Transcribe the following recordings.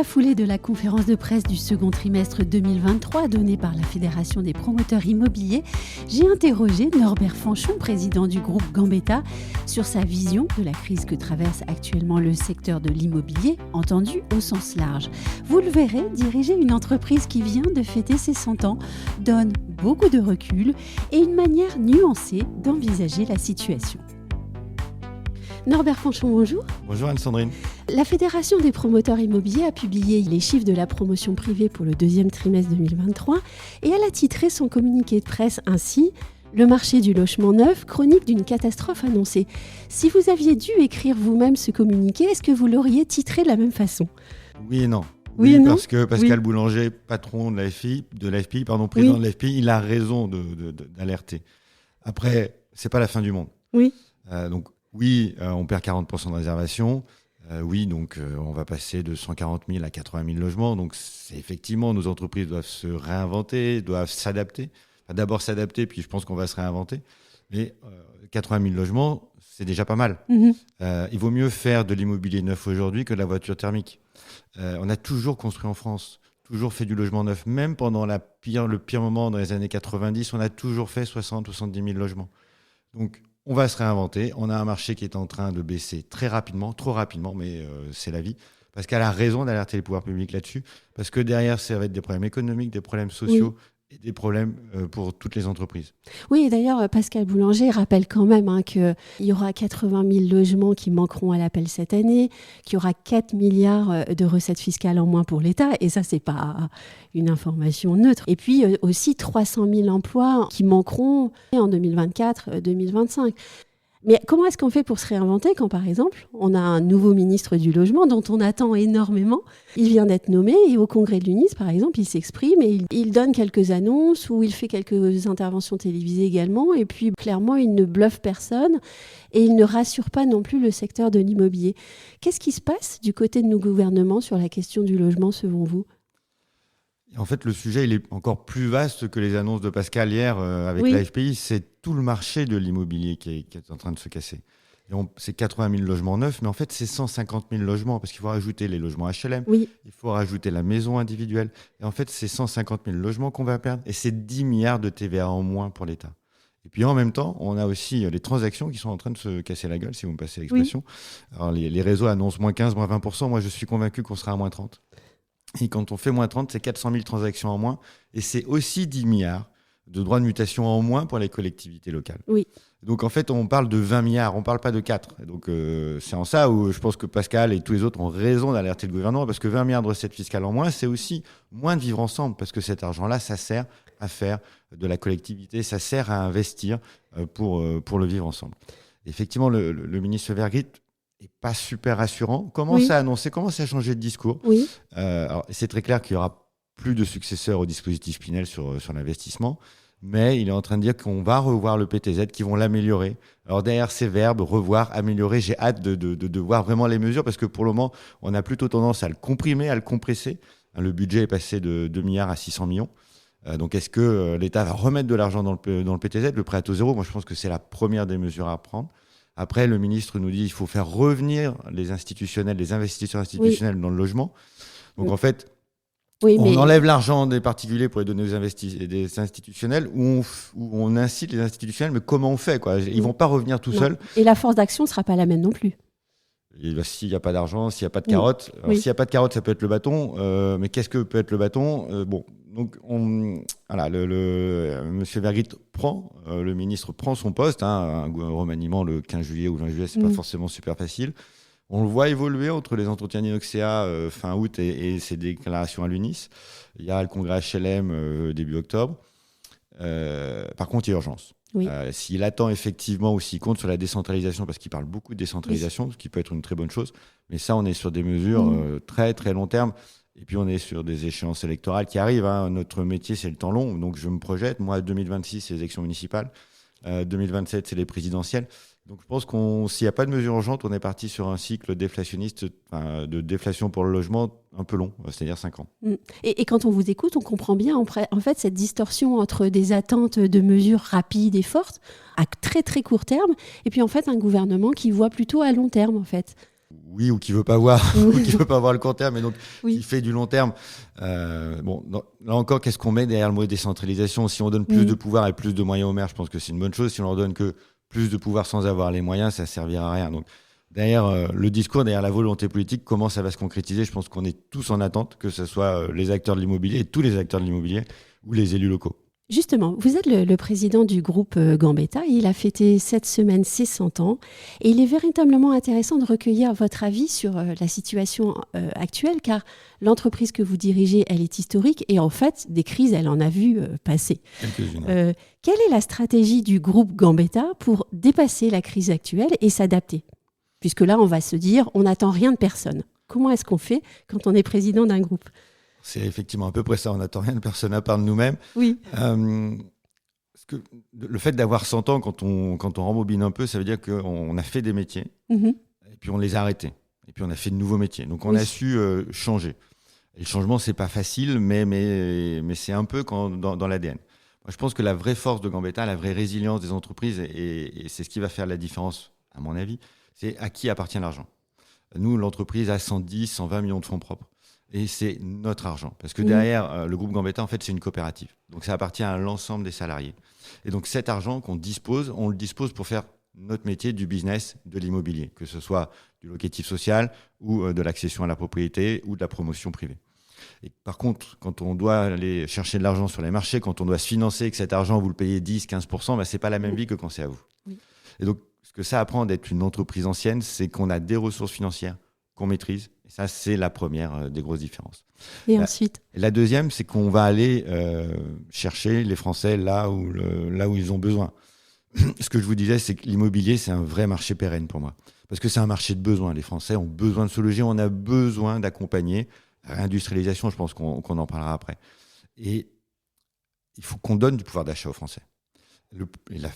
la foulée de la conférence de presse du second trimestre 2023 donnée par la Fédération des promoteurs immobiliers, j'ai interrogé Norbert Fanchon, président du groupe Gambetta, sur sa vision de la crise que traverse actuellement le secteur de l'immobilier, entendu au sens large. Vous le verrez, diriger une entreprise qui vient de fêter ses 100 ans donne beaucoup de recul et une manière nuancée d'envisager la situation. Norbert Fanchon, bonjour. Bonjour Anne-Sandrine. La Fédération des promoteurs immobiliers a publié les chiffres de la promotion privée pour le deuxième trimestre 2023 et elle a titré son communiqué de presse ainsi « Le marché du logement neuf, chronique d'une catastrophe annoncée ». Si vous aviez dû écrire vous-même ce communiqué, est-ce que vous l'auriez titré de la même façon ? Oui et non. Oui et non. Parce que Pascal Boulanger, patron de l'AFPI, président de l'AFPI, il a raison d'alerter. Après, c'est pas la fin du monde. Oui. Oui, on perd 40% de réservation. On va passer de 140 000 à 80 000 logements. Donc, c'est effectivement, nos entreprises doivent se réinventer, doivent s'adapter. Enfin, d'abord s'adapter, puis je pense qu'on va se réinventer. Mais 80 000 logements, c'est déjà pas mal. Il vaut mieux faire de l'immobilier neuf aujourd'hui que de la voiture thermique. On a toujours construit en France, toujours fait du logement neuf. Même pendant le pire moment dans les années 90, on a toujours fait 60-70 000 logements. Donc, on va se réinventer. On a un marché qui est en train de baisser très rapidement, trop rapidement, mais c'est la vie. Pascal a raison d'alerter les pouvoirs publics là-dessus, parce que derrière, ça va être des problèmes économiques, des problèmes sociaux et des problèmes pour toutes les entreprises. Oui, et d'ailleurs, Pascal Boulanger rappelle quand même qu'il y aura 80 000 logements qui manqueront à l'appel cette année, qu'il y aura 4 milliards de recettes fiscales en moins pour l'État, et ça, c'est pas une information neutre. Et puis aussi 300 000 emplois qui manqueront en 2024-2025. Mais comment est-ce qu'on fait pour se réinventer quand, par exemple, on a un nouveau ministre du Logement dont on attend énormément. Il vient d'être nommé et au Congrès de l'UNIS, par exemple, il s'exprime et il donne quelques annonces ou il fait quelques interventions télévisées également. Et puis, clairement, il ne bluffe personne et il ne rassure pas non plus le secteur de l'immobilier. Qu'est-ce qui se passe du côté de nos gouvernements sur la question du logement, selon vous ? En fait, le sujet, il est encore plus vaste que les annonces de Pascal hier avec l'AFPI. C'est tout le marché de l'immobilier qui est en train de se casser. C'est 80 000 logements neufs, mais en fait, c'est 150 000 logements parce qu'il faut rajouter les logements HLM, il faut rajouter la maison individuelle. Et en fait, c'est 150 000 logements qu'on va perdre et c'est 10 milliards de TVA en moins pour l'État. Et puis en même temps, on a aussi les transactions qui sont en train de se casser la gueule, si vous me passez l'expression. Alors, les réseaux annoncent moins 15, moins 20%. Moi, je suis convaincu qu'on sera à moins 30%. Et quand on fait moins 30, c'est 400 000 transactions en moins. Et c'est aussi 10 milliards de droits de mutation en moins pour les collectivités locales. Oui. Donc en fait, on parle de 20 milliards, on ne parle pas de 4. Et donc c'est en ça où je pense que Pascal et tous les autres ont raison d'alerter le gouvernement, parce que 20 milliards de recettes fiscales en moins, c'est aussi moins de vivre ensemble, parce que cet argent-là, ça sert à faire de la collectivité, ça sert à investir pour le vivre ensemble. Effectivement, le ministre Vergrit n'est pas super rassurant. Commence à annoncer, commence à changer de discours. Alors, c'est très clair qu'il n'y aura plus de successeurs au dispositif Pinel sur l'investissement, mais il est en train de dire qu'on va revoir le PTZ, qu'ils vont l'améliorer. Alors derrière ces verbes, revoir, améliorer, j'ai hâte de voir vraiment les mesures, parce que pour le moment, on a plutôt tendance à le comprimer, à le compresser. Le budget est passé de 2 milliards à 600 millions. Donc est-ce que l'État va remettre de l'argent dans le PTZ, le prêt à taux zéro ? Moi, je pense que c'est la première des mesures à prendre. Après, le ministre nous dit qu'il faut faire revenir les investisseurs institutionnels dans le logement. Donc en fait, on enlève l'argent des particuliers pour les donner aux des institutionnels, où on incite les institutionnels, mais comment on fait, quoi ? Ils ne vont pas revenir tout seuls. Et la force d'action ne sera pas la même non plus. S'il n'y a pas d'argent, s'il n'y a pas de carotte. Alors, s'il n'y a pas de carotte, ça peut être le bâton. Mais qu'est-ce que peut être le bâton ? Monsieur Vergrit le ministre prend son poste. Un remaniement le 15 juillet ou 20 juillet, c'est pas forcément super facile. On le voit évoluer entre les entretiens d'Inoxea fin août et ses déclarations à l'UNIS. Il y a le congrès HLM début octobre. Par contre, il y a urgence. S'il attend effectivement ou s'il compte sur la décentralisation, parce qu'il parle beaucoup de décentralisation, ce qui peut être une très bonne chose, mais ça, on est sur des mesures très très long terme. Et puis on est sur des échéances électorales qui arrivent. Notre métier, c'est le temps long. Donc je me projette. Moi, 2026, c'est les élections municipales. 2027, c'est les présidentielles. Donc je pense s'il n'y a pas de mesures urgentes, on est parti sur un cycle déflationniste, de déflation pour le logement un peu long, c'est-à-dire 5 ans. Et quand on vous écoute, on comprend bien en fait cette distorsion entre des attentes de mesures rapides et fortes à très très court terme, et puis en fait un gouvernement qui voit plutôt à long terme en fait. oui, ou qui veut pas voir, ou Oui. qui veut pas voir le court terme, et donc Oui. qui fait du long terme. Là encore, qu'est-ce qu'on met derrière le mot décentralisation? Si on donne plus de pouvoir et plus de moyens aux maires, je pense que c'est une bonne chose. Si on leur donne que plus de pouvoir sans avoir les moyens, ça servira à rien. Donc derrière le discours, derrière la volonté politique, comment ça va se concrétiser? Je pense qu'on est tous en attente, que ce soit les acteurs de l'immobilier, tous les acteurs de l'immobilier, ou les élus locaux. Justement, vous êtes le président du groupe Gambetta. Il a fêté cette semaine ses 100 ans. Et il est véritablement intéressant de recueillir votre avis sur la situation actuelle, car l'entreprise que vous dirigez, elle est historique. Et en fait, des crises, elle en a vu passer. Quelques-unes. Quelle est la stratégie du groupe Gambetta pour dépasser la crise actuelle et s'adapter? Puisque là, on va se dire, on n'attend rien de personne. Comment est-ce qu'on fait quand on est président d'un groupe? C'est effectivement à peu près ça. On n'attend rien de personne à part de nous-mêmes. Oui. Parce que le fait d'avoir 100 ans, quand on rembobine un peu, ça veut dire qu'on a fait des métiers, et puis on les a arrêtés. Et puis on a fait de nouveaux métiers. Donc on a su changer. Et le changement, c'est pas facile, mais c'est un peu dans l'ADN. Moi, je pense que la vraie force de Gambetta, la vraie résilience des entreprises, et c'est ce qui va faire la différence, à mon avis, c'est à qui appartient l'argent. Nous, l'entreprise a 110, 120 millions de fonds propres. Et c'est notre argent. Parce que derrière, le groupe Gambetta, en fait, c'est une coopérative. Donc ça appartient à l'ensemble des salariés. Et donc cet argent qu'on dispose, on le dispose pour faire notre métier du business de l'immobilier, que ce soit du locatif social ou de l'accession à la propriété ou de la promotion privée. Et par contre, quand on doit aller chercher de l'argent sur les marchés, quand on doit se financer et que cet argent, vous le payez 10, 15%, ce n'est pas la même vie que quand c'est à vous. Oui. Et donc, ce que ça apprend d'être une entreprise ancienne, c'est qu'on a des ressources financières qu'on maîtrise. Et ça, c'est la première des grosses différences. Et ensuite? La deuxième, c'est qu'on va aller chercher les Français là où ils ont besoin. Ce que je vous disais, c'est que l'immobilier, c'est un vrai marché pérenne pour moi. Parce que c'est un marché de besoin. Les Français ont besoin de se loger. On a besoin d'accompagner la réindustrialisation. Je pense qu'on en parlera après. Et il faut qu'on donne du pouvoir d'achat aux Français. Et la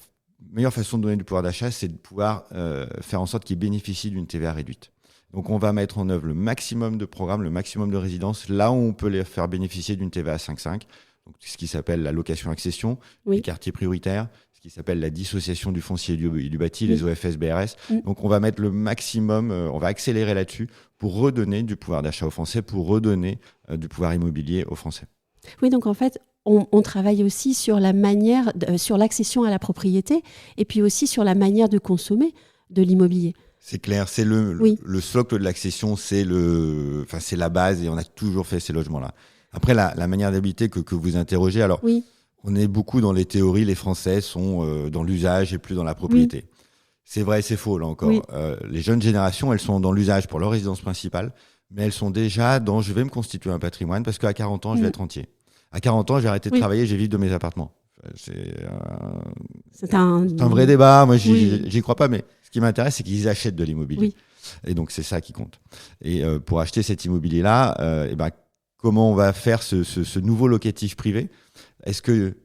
meilleure façon de donner du pouvoir d'achat, c'est de pouvoir faire en sorte qu'ils bénéficient d'une TVA réduite. Donc, on va mettre en œuvre le maximum de programmes, le maximum de résidences, là où on peut les faire bénéficier d'une TVA à 5,5, donc ce qui s'appelle la location-accession, les quartiers prioritaires, ce qui s'appelle la dissociation du foncier et du bâti, les OFS-BRS. Donc, on va mettre le maximum, on va accélérer là-dessus pour redonner du pouvoir d'achat aux Français, pour redonner du pouvoir immobilier aux Français. Oui, donc en fait, on travaille aussi sur la manière, sur l'accession à la propriété et puis aussi sur la manière de consommer de l'immobilier. C'est clair, c'est le socle de l'accession, c'est la base et on a toujours fait ces logements-là. Après, la manière d'habiter que vous interrogez, alors on est beaucoup dans les théories, les Français sont dans l'usage et plus dans la propriété. C'est vrai et c'est faux, là encore. Les jeunes générations, elles sont dans l'usage pour leur résidence principale, mais elles sont déjà dans « je vais me constituer un patrimoine parce qu'à 40 ans, je vais être entier ». À 40 ans, j'ai arrêté de travailler, je vais vivre de mes appartements. C'est un vrai débat, moi j'y crois pas, mais ce qui m'intéresse, c'est qu'ils achètent de l'immobilier. Et donc c'est ça qui compte. Et pour acheter cet immobilier-là, comment on va faire ce nouveau locatif privé? Est-ce que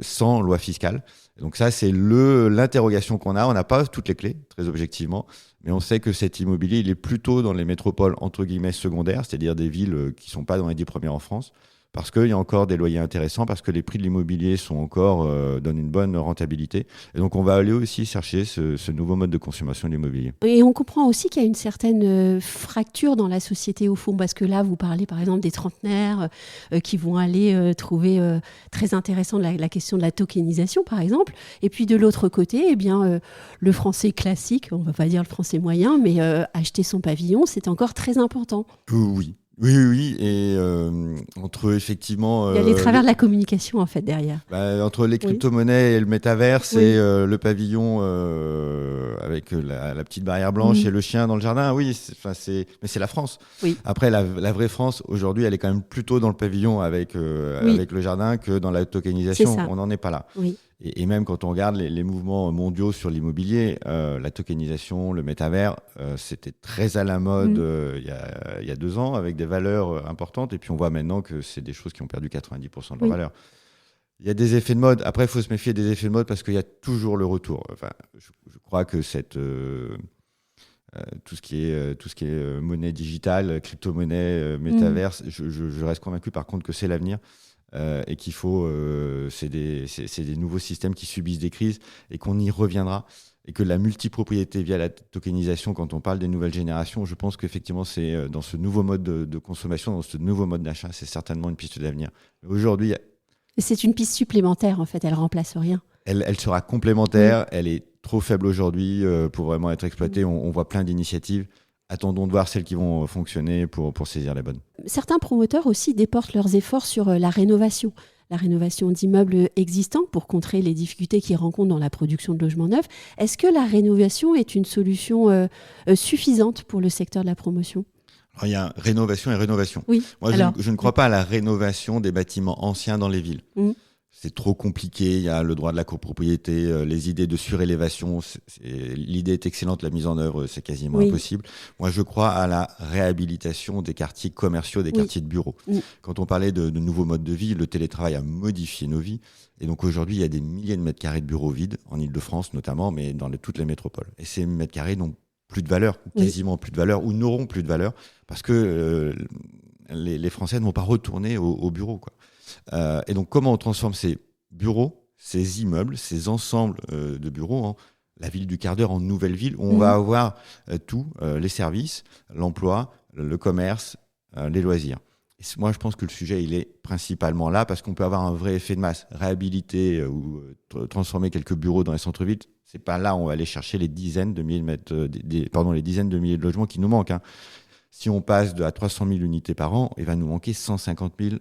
sans loi fiscale? Donc ça, c'est l'interrogation qu'on a. On n'a pas toutes les clés, très objectivement, mais on sait que cet immobilier, il est plutôt dans les métropoles entre guillemets secondaires, c'est-à-dire des villes qui ne sont pas dans les 10 premières en France, parce qu'il y a encore des loyers intéressants, parce que les prix de l'immobilier donnent une bonne rentabilité. Et donc, on va aller aussi chercher ce nouveau mode de consommation de l'immobilier. Et on comprend aussi qu'il y a une certaine fracture dans la société au fond, parce que là, vous parlez par exemple des trentenaires qui vont aller trouver très intéressant la question de la tokenisation, par exemple. Et puis de l'autre côté, le français classique, on ne va pas dire le français moyen, mais acheter son pavillon, c'est encore très important. Oui. Oui, et entre effectivement... Il y a les travers de la communication, en fait, derrière. Entre les crypto-monnaies et le métaverse et le pavillon avec la petite barrière blanche et le chien dans le jardin, mais c'est la France. Oui. Après, la vraie France, aujourd'hui, elle est quand même plutôt dans le pavillon avec le jardin que dans la tokenisation. On n'en est pas là. Oui. Et même quand on regarde les mouvements mondiaux sur l'immobilier, la tokenisation, le métavers, c'était très à la mode il y a 2 ans avec des valeurs importantes. Et puis on voit maintenant que c'est des choses qui ont perdu 90% de leur valeur. Il y a des effets de mode. Après, il faut se méfier des effets de mode parce qu'il y a toujours le retour. Enfin, je crois que tout ce qui est monnaie digitale, crypto-monnaie, métaverse, je reste convaincu par contre que c'est l'avenir. Et qu'il faut, c'est des nouveaux systèmes qui subissent des crises et qu'on y reviendra. et que la multipropriété via la tokenisation, quand on parle des nouvelles générations, je pense qu'effectivement, c'est dans ce nouveau mode de consommation, dans ce nouveau mode d'achat, c'est certainement une piste d'avenir. Aujourd'hui, c'est une piste supplémentaire, en fait, elle remplace rien. Elle sera complémentaire, elle est trop faible aujourd'hui pour vraiment être exploitée. On voit plein d'initiatives. Attendons de voir celles qui vont fonctionner pour saisir les bonnes. Certains promoteurs aussi déportent leurs efforts sur la rénovation d'immeubles existants pour contrer les difficultés qu'ils rencontrent dans la production de logements neufs. Est-ce que la rénovation est une solution suffisante pour le secteur de la promotion ? Alors, il y a rénovation et rénovation. Oui. Moi, je ne crois pas à la rénovation des bâtiments anciens dans les villes. C'est trop compliqué, il y a le droit de la copropriété, les idées de surélévation, l'idée est excellente, la mise en œuvre, c'est quasiment impossible. Moi, je crois à la réhabilitation des quartiers commerciaux, des quartiers de bureaux. Quand on parlait de nouveaux modes de vie, le télétravail a modifié nos vies. Et donc aujourd'hui, il y a des milliers de mètres carrés de bureaux vides, en Île-de-France notamment, mais dans toutes les métropoles. Et ces mètres carrés n'ont plus de valeur, quasiment plus de valeur, ou n'auront plus de valeur, parce que les Français ne vont pas retourner au bureau, quoi. Et donc, comment on transforme ces bureaux, ces immeubles, ces ensembles de bureaux, la ville du quart d'heure en nouvelle ville, où on va avoir tout, les services, l'emploi, le commerce, les loisirs. Et moi, je pense que le sujet, il est principalement là, parce qu'on peut avoir un vrai effet de masse. Réhabiliter ou transformer quelques bureaux dans les centres-villes, c'est pas là où on va aller chercher les dizaines de milliers de logements qui nous manquent, hein. Si on passe à 300 000 unités par an, il va nous manquer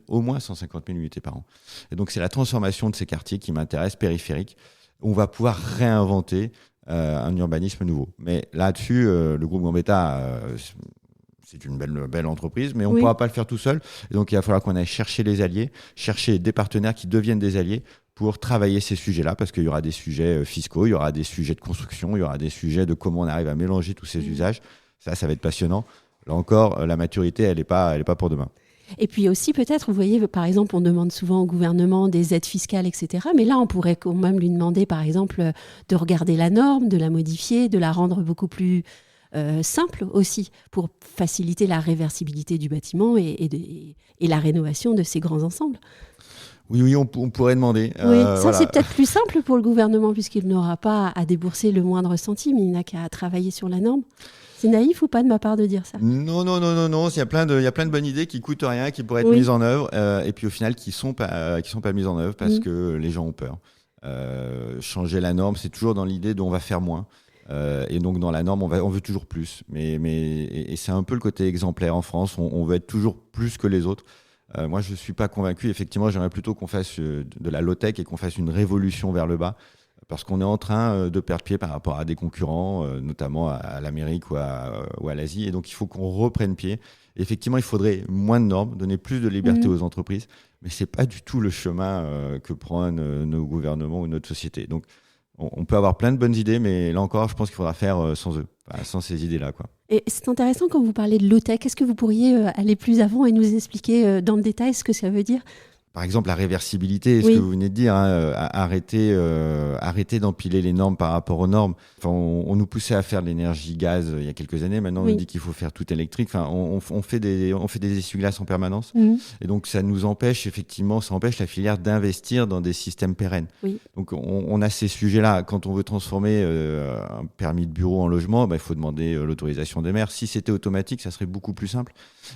au moins 150 000 unités par an. Et donc, c'est la transformation de ces quartiers qui m'intéresse, périphériques, où on va pouvoir réinventer un urbanisme nouveau. Mais là-dessus, le groupe Gambetta, c'est une belle entreprise, mais on ne pourra pas le faire tout seul. Et donc, il va falloir qu'on aille chercher les alliés, chercher des partenaires qui deviennent des alliés pour travailler ces sujets-là, parce qu'il y aura des sujets fiscaux, il y aura des sujets de construction, il y aura des sujets de comment on arrive à mélanger tous ces usages. Ça va être passionnant. Là encore, la maturité, elle n'est pas pour demain. Et puis aussi, peut-être, vous voyez, par exemple, on demande souvent au gouvernement des aides fiscales, etc. Mais là, on pourrait quand même lui demander, par exemple, de regarder la norme, de la modifier, de la rendre beaucoup plus simple aussi, pour faciliter la réversibilité du bâtiment et la rénovation de ces grands ensembles. Oui, on pourrait demander. C'est peut-être plus simple pour le gouvernement, puisqu'il n'aura pas à débourser le moindre centime, il n'a qu'à travailler sur la norme. C'est naïf ou pas de ma part de dire ça ? Non. Il y a plein de bonnes idées qui coûtent rien, qui pourraient être mises en œuvre, et puis au final qui sont pas mises en œuvre parce que les gens ont peur. Changer la norme, c'est toujours dans l'idée d'on va faire moins. Et donc dans la norme, on veut toujours plus. Et c'est un peu le côté exemplaire en France. On veut être toujours plus que les autres. Moi, je suis pas convaincu. Effectivement, j'aimerais plutôt qu'on fasse de la low-tech et qu'on fasse une révolution vers le bas. Parce qu'on est en train de perdre pied par rapport à des concurrents, notamment à l'Amérique ou à l'Asie. Et donc, il faut qu'on reprenne pied. Et effectivement, il faudrait moins de normes, donner plus de liberté aux entreprises. Mais ce n'est pas du tout le chemin que prennent nos gouvernements ou notre société. Donc, on peut avoir plein de bonnes idées, mais là encore, je pense qu'il faudra faire sans eux, sans ces idées-là, quoi. Et c'est intéressant quand vous parlez de low-tech. Est-ce que vous pourriez aller plus avant et nous expliquer dans le détail ce que ça veut dire ? Par exemple, la réversibilité, ce que vous venez de dire, arrêter d'empiler les normes par rapport aux normes. Enfin, on nous poussait à faire de l'énergie gaz il y a quelques années. Maintenant, on nous dit qu'il faut faire tout électrique. Enfin, on fait des essuie-glaces en permanence. Et donc, ça empêche la filière d'investir dans des systèmes pérennes. Donc, on a ces sujets-là. Quand on veut transformer un permis de bureau en logement, il faut demander l'autorisation des maires. Si c'était automatique, ça serait beaucoup plus simple.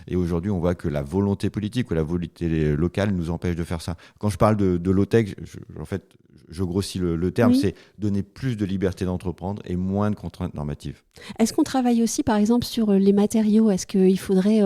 Et aujourd'hui, on voit que la volonté politique ou la volonté locale nous empêche de faire ça. Quand je parle de low-tech, je grossis le terme, c'est donner plus de liberté d'entreprendre et moins de contraintes normatives. Est-ce qu'on travaille aussi, par exemple, sur les matériaux ? Est-ce qu'il faudrait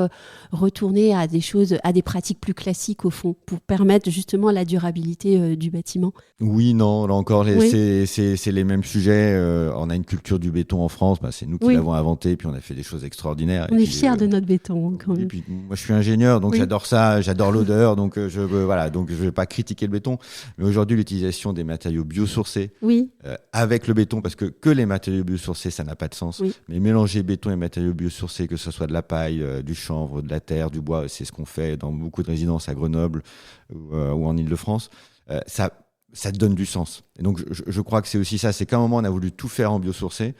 retourner à des pratiques plus classiques, au fond, pour permettre justement la durabilité du bâtiment ? Oui, non, là encore, c'est les mêmes sujets. On a une culture du béton en France, c'est nous qui l'avons inventé, puis on a fait des choses extraordinaires. On est fiers de notre béton, quand même. Et puis, moi, je suis ingénieur, donc j'adore ça, j'adore l'odeur, donc je vais pas critiquer le béton. Mais aujourd'hui, l'utilisation des matériaux biosourcés avec le béton, parce que les matériaux biosourcés, ça n'a pas de sens. Mais mélanger béton et matériaux biosourcés, que ce soit de la paille, du chanvre, de la terre, du bois, c'est ce qu'on fait dans beaucoup de résidences à Grenoble ou en Île-de-France, ça donne du sens. Et donc, je crois que c'est aussi ça, c'est qu'à un moment, on a voulu tout faire en biosourcé.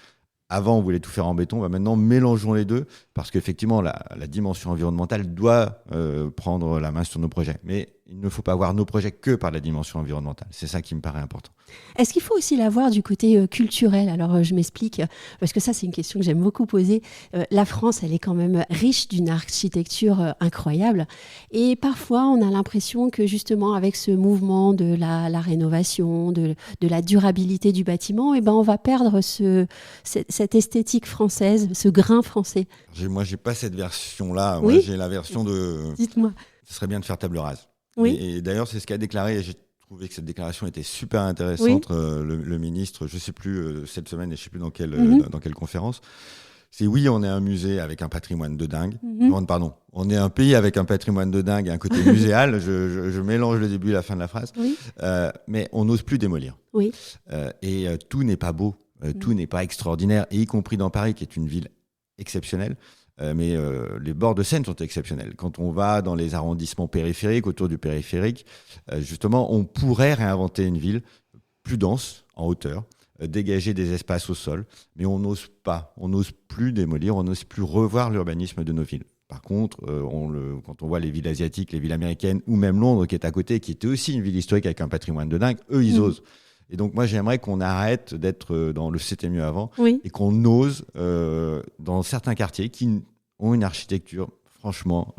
Avant, on voulait tout faire en béton. Maintenant, mélangeons les deux, parce qu'effectivement, la dimension environnementale doit prendre la main sur nos projets. Mais il ne faut pas voir nos projets que par la dimension environnementale. C'est ça qui me paraît important. Est-ce qu'il faut aussi la voir du côté culturel? Alors, je m'explique, parce que ça, c'est une question que j'aime beaucoup poser. La France, elle est quand même riche d'une architecture incroyable. Et parfois, on a l'impression que justement, avec ce mouvement de la rénovation, de la durabilité du bâtiment, eh ben, on va perdre cette esthétique française, ce grain français. Moi, j'ai pas cette version-là. Oui. Moi, j'ai la version de... Dites-moi. Ce serait bien de faire table rase. Oui. Et d'ailleurs, c'est ce qu'a déclaré, et j'ai trouvé que cette déclaration était super intéressante, le ministre, je ne sais plus, cette semaine, et je ne sais plus dans quelle conférence. C'est oui, on est un musée avec un patrimoine de dingue. Pardon, on est un pays avec un patrimoine de dingue et un côté muséal. Je mélange le début et la fin de la phrase. Oui. Mais on n'ose plus démolir. Oui. Et tout n'est pas beau, tout n'est pas extraordinaire, et y compris dans Paris, qui est une ville exceptionnelle. Mais les bords de Seine sont exceptionnels. Quand on va dans les arrondissements périphériques, autour du périphérique, justement, on pourrait réinventer une ville plus dense, en hauteur, dégager des espaces au sol, mais on n'ose pas, on n'ose plus démolir, on n'ose plus revoir l'urbanisme de nos villes. Par contre, quand on voit les villes asiatiques, les villes américaines, ou même Londres qui est à côté, qui était aussi une ville historique avec un patrimoine de dingue, eux, ils osent. Et donc, moi, j'aimerais qu'on arrête d'être dans le c'était mieux avant et qu'on ose, dans certains quartiers qui ont une architecture franchement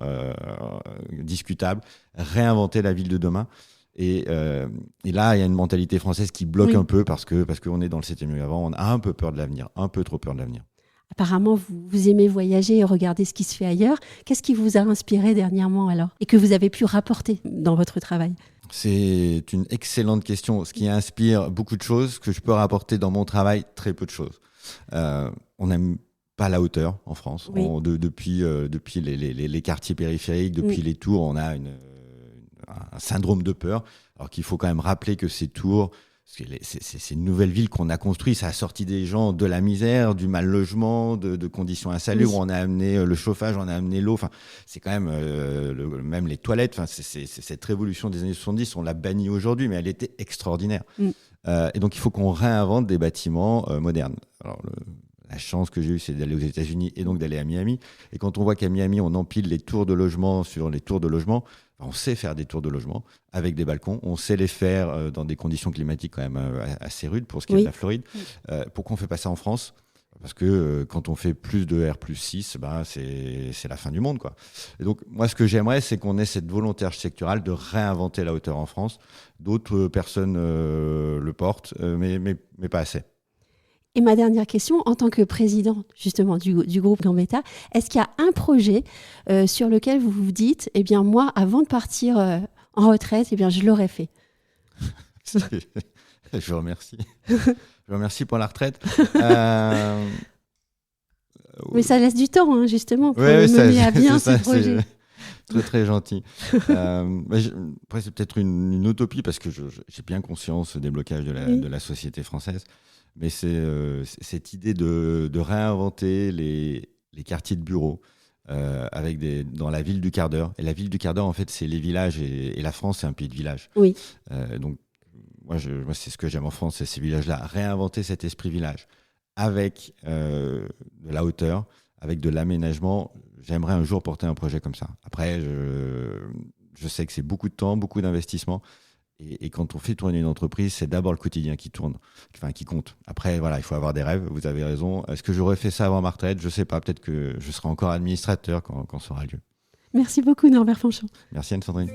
discutable, réinventer la ville de demain. Et là, il y a une mentalité française qui bloque un peu parce qu'on est dans le c'était mieux avant. On a un peu peur de l'avenir, un peu trop peur de l'avenir. Apparemment, vous aimez voyager et regarder ce qui se fait ailleurs. Qu'est-ce qui vous a inspiré dernièrement alors et que vous avez pu rapporter dans votre travail ? C'est une excellente question. Ce qui inspire beaucoup de choses, que je peux rapporter dans mon travail, très peu de choses. On n'aime pas la hauteur en France. Oui. Depuis les quartiers périphériques, depuis les tours, on a un syndrome de peur. Alors qu'il faut quand même rappeler que ces tours, c'est une nouvelle ville qu'on a construite. Ça a sorti des gens de la misère, du mal logement, de conditions insalubres. Où on a amené le chauffage, on a amené l'eau. Enfin, c'est quand même même les toilettes. Enfin, c'est cette révolution des années 70. On l'a bannie aujourd'hui, mais elle était extraordinaire. Et donc, il faut qu'on réinvente des bâtiments modernes. Alors, la chance que j'ai eue, c'est d'aller aux États-Unis et donc d'aller à Miami. Et quand on voit qu'à Miami, on empile les tours de logement sur les tours de logement, on sait faire des tours de logement avec des balcons. On sait les faire dans des conditions climatiques quand même assez rudes pour ce qui est de la Floride. Pourquoi on ne fait pas ça en France ? Parce que quand on fait plus de R+6, c'est la fin du monde, quoi. Et donc, moi, ce que j'aimerais, c'est qu'on ait cette volonté architecturale de réinventer la hauteur en France. D'autres personnes le portent, mais pas assez. Et ma dernière question, en tant que président justement du groupe Gambetta, est-ce qu'il y a un projet sur lequel vous vous dites, eh bien moi, avant de partir en retraite, eh bien je l'aurais fait. Je vous remercie. Je vous remercie pour la retraite. Mais ça laisse du temps, hein, justement, pour mener à bien ce projet. Très, très gentil. Après, c'est peut-être une utopie parce que j'ai bien conscience des blocages de la société française. Mais c'est cette idée de réinventer les quartiers de bureaux dans la ville du quart d'heure. Et la ville du quart d'heure, en fait, c'est les villages. Et la France, c'est un pays de villages. Oui. Donc, moi, c'est ce que j'aime en France, c'est ces villages-là. Réinventer cet esprit village avec de la hauteur, avec de l'aménagement. J'aimerais un jour porter un projet comme ça. Après, je sais que c'est beaucoup de temps, beaucoup d'investissement. Et quand on fait tourner une entreprise, c'est d'abord le quotidien qui compte. Après, voilà, il faut avoir des rêves, vous avez raison. Est-ce que j'aurais fait ça avant ma retraite ? Je ne sais pas, peut-être que je serai encore administrateur quand ça aura lieu. Merci beaucoup Norbert Fanchon. Merci Anne-Sandrine.